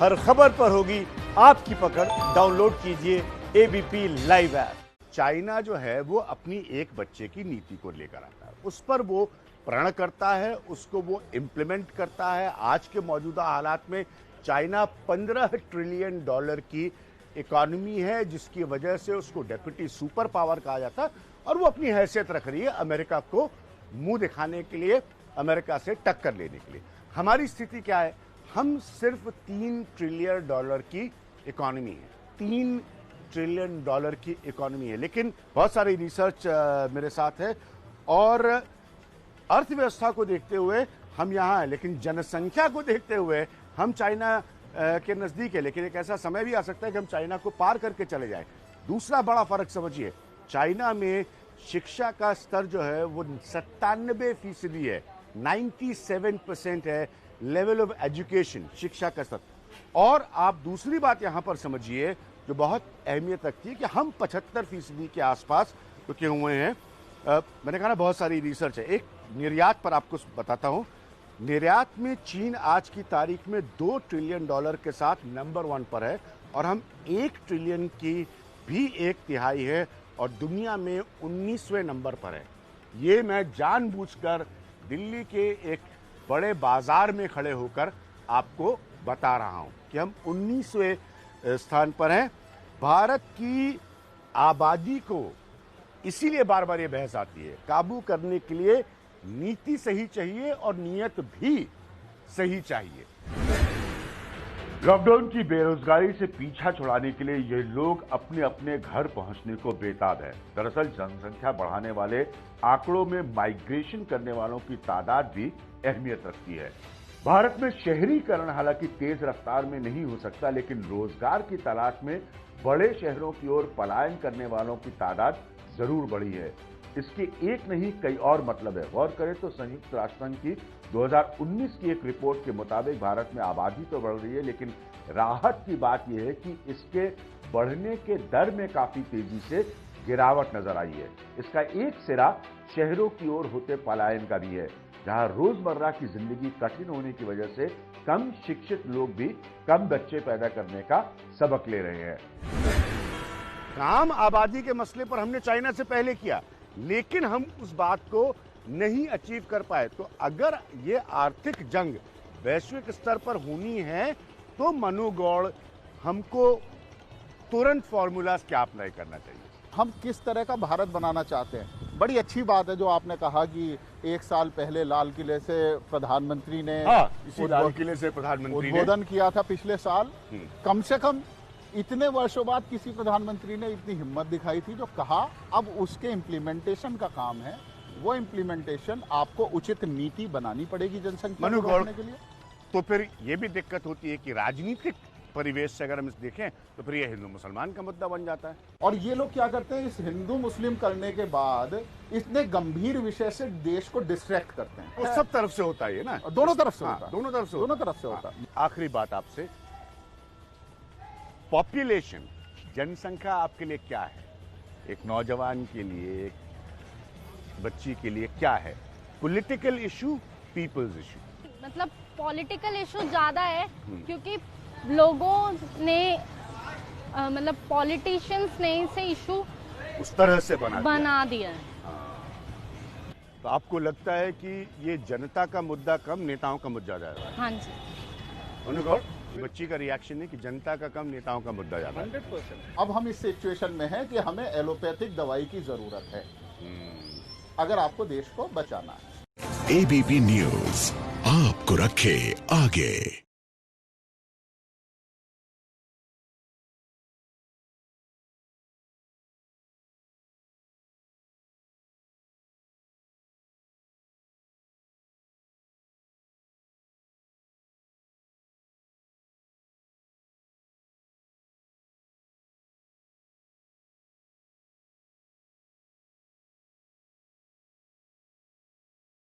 हर खबर पर होगी आपकी पकड़। डाउनलोड कीजिए एबीपी लाइव ऐप। चाइना जो है वो अपनी एक बच्चे की नीति को लेकर आता है, उस पर वो प्रण करता है, उसको वो इम्प्लीमेंट करता है। आज के मौजूदा हालात में चाइना 15 ट्रिलियन डॉलर की इकॉनमी है, जिसकी वजह से उसको डेप्यूटी सुपर पावर कहा जाता है और वो अपनी हैसियत रख रही है अमेरिका को मुंह दिखाने के लिए, अमेरिका से टक्कर लेने के लिए। हमारी स्थिति क्या है? हम सिर्फ 3 ट्रिलियन डॉलर की इकॉनमी है, 3 ट्रिलियन डॉलर की इकॉनमी है, लेकिन बहुत सारी रिसर्च मेरे साथ है और अर्थव्यवस्था को देखते हुए हम यहाँ हैं, लेकिन जनसंख्या को देखते हुए हम चाइना के नजदीक है। लेकिन एक ऐसा समय भी आ सकता है कि हम चाइना को पार करके चले जाएं। दूसरा बड़ा फर्क समझिए, चाइना में शिक्षा का स्तर जो है वो 97% है, 97% है लेवल ऑफ एजुकेशन, शिक्षा का स्तर। और आप दूसरी बात यहां पर समझिए जो बहुत अहमियत रखती है कि हम 75% के आसपास रुके हुए हैं। मैंने कहा ना बहुत सारी रिसर्च है। एक निर्यात पर आपको बताता हूं। निर्यात में चीन आज की तारीख में 2 ट्रिलियन डॉलर के साथ नंबर 1 पर है और हम 1 ट्रिलियन की भी 1/3 है और दुनिया में 19वें नंबर पर है। ये मैं जानबूझकर दिल्ली के एक बड़े बाजार में खड़े होकर आपको बता रहा हूं कि हम 19वें स्थान पर हैं। भारत की आबादी को इसीलिए बार बार ये बहस आती है, काबू करने के लिए नीति सही चाहिए और नीयत भी सही चाहिए। लॉकडाउन की बेरोजगारी से पीछा छुड़ाने के लिए ये लोग अपने अपने घर पहुंचने को बेताब है। दरअसल जनसंख्या बढ़ाने वाले आंकड़ों में माइग्रेशन करने वालों की तादाद भी अहमियत रखती है। भारत में शहरीकरण हालांकि तेज रफ्तार में नहीं हो सकता, लेकिन रोजगार की तलाश में बड़े शहरों की ओर पलायन करने वालों की तादाद जरूर बढ़ी है। इसके एक नहीं कई और मतलब है। गौर करें तो संयुक्त राष्ट्र संघ की 2019 की एक रिपोर्ट के मुताबिक भारत में आबादी तो बढ़ रही है, लेकिन राहत की बात यह है कि इसके बढ़ने के दर में काफी तेजी से गिरावट नजर आई है। इसका एक सिरा शहरों की ओर होते पलायन का भी है, जहां रोजमर्रा की जिंदगी कठिन होने की वजह से कम शिक्षित लोग भी कम बच्चे पैदा करने का सबक ले रहे हैं। काम आबादी के मसले पर हमने चाइना से पहले किया, लेकिन हम उस बात को नहीं अचीव कर पाए। तो अगर ये आर्थिक जंग वैश्विक स्तर पर होनी है तो मनोगौड़ हमको तुरंत फॉर्मूलाज क्या अप्लाई करना चाहिए। हम किस तरह का भारत बनाना चाहते हैं। बड़ी अच्छी बात है जो आपने कहा कि 1 साल पहले लाल किले से प्रधानमंत्री ने लाल किले से प्रधानमंत्री ने उद्बोधन किया था पिछले साल। कम से कम इतने वर्षों बाद किसी प्रधानमंत्री ने इतनी हिम्मत दिखाई थी जो कहा। अब उसके इम्प्लीमेंटेशन का काम है। वो इम्प्लीमेंटेशन आपको उचित नीति बनानी पड़ेगी जनसंख्या को रोकने के लिए। तो फिर ये भी दिक्कत होती है कि राजनीतिक परिवेश से अगर हम इसे देखें तो फिर ये हिंदू मुसलमान का मुद्दा बन जाता है। और ये लोग क्या करते हैं, इस हिंदू मुस्लिम करने के बाद इतने गंभीर विषय से देश को डिस्ट्रैक्ट करते हैं। वो सब तरफ से होता है ना, दोनों तरफ से होता है, दोनों तरफ से होता है। आखिरी बात आपसे, पॉपुलेशन, जनसंख्या आपके लिए क्या है? एक नौजवान के लिए, एक बच्ची के लिए क्या है? Political issue, peoples issue? मतलब पॉलिटिकल इशू ज्यादा है क्योंकि लोगों ने मतलब पॉलिटिशियंस ने इसे इशू उस तरह से बना दिया है। तो आपको लगता है कि ये जनता का मुद्दा कम, नेताओं का मुद्दा ज्यादा? हाँ जी। अनुगौर, बच्ची का रिएक्शन है कि जनता का कम, नेताओं का मुद्दा ज्यादा। 100%। अब हम इस सिचुएशन में हैं कि हमें एलोपैथिक दवाई की जरूरत है अगर आपको देश को बचाना है। एबीपी न्यूज आपको रखे आगे।